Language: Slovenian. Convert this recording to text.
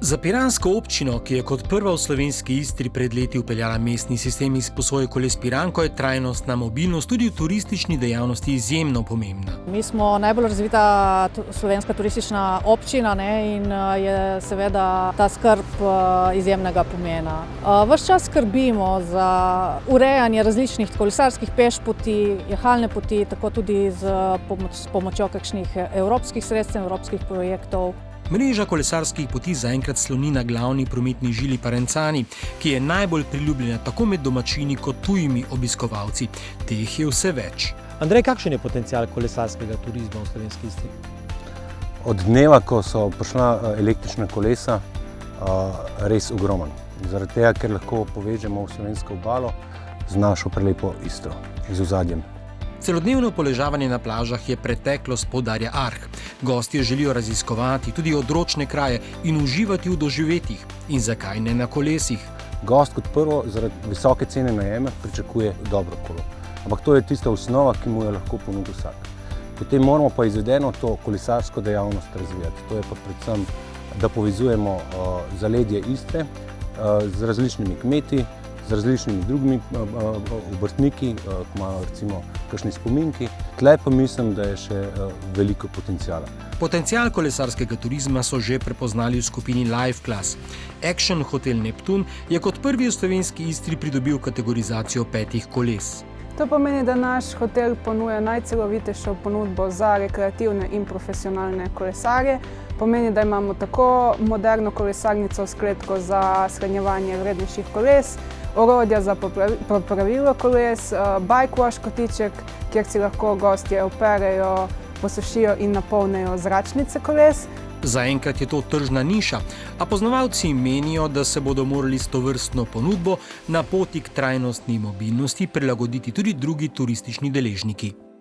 Za piransko občino, ki je kot prva v slovenski Istri pred leti vpeljala mestni sistem izposoje koles Piranko, je trajnostna mobilnost tudi v turistični dejavnosti izjemno pomembna. Mi smo najbolj razvita slovenska turistična občina in je seveda ta skrb izjemnega pomena. Ves čas skrbimo za urejanje različnih kolesarskih pešpoti, jahalne poti, tako tudi s pomočjo kakšnih evropskih sredstev, evropskih projektov. Mreža kolesarskih poti zaenkrat sloni na glavni prometni žili Parencani, ki je najbolj priljubljena tako med domačini kot tujimi obiskovalci. Teh je vse več. Andrej, kakšen je potencial kolesarskega turizma v slovenski Istri? Od dneva, ko so prišla električna kolesa, res ogromen. Zaradi tega, ker lahko povežemo v slovensko obalo z našo prelepo Istro, z ozadjem. Celodnevno poležavanje na plažah je preteklost, poudarja Arh. Gostje želijo raziskovati tudi odročne kraje in uživati v doživetjih. In zakaj ne na kolesih? Gost kot prvo zaradi visoke cene najema pričakuje dobro kolo. Ampak to je tista osnova, ki mu jo lahko ponudi vsak. Potem moramo pa izvedeno to kolesarsko dejavnost razvijati. To je pa predvsem, da povezujemo zaledje Istre z različnimi kmeti, z različnimi drugimi obrtniki, ki imajo recimo kakšni spominki. Tle pa mislim, da je še veliko potencijala. Potencial kolesarskega turizma so že prepoznali v skupini Life Class. Action Hotel Neptun je kot prvi v slovenski Istri pridobil kategorizacijo 5 koles. To pomeni, da naš hotel ponuja najcelovitejšo ponudbo za rekreativne in profesionalne kolesarje. Pomeni, da imamo tako moderno kolesarnico s kletko za shranjevanje vrednejših koles, orodja za popravilo koles, bike wash kotiček, kjer si lahko gostje operejo, posušijo in napolnijo zračnice koles. Zaenkrat je to tržna niša, a poznavalci menijo, da se bodo morali s tovrstno ponudbo na poti k trajnostni mobilnosti prilagoditi tudi drugi turistični deležniki.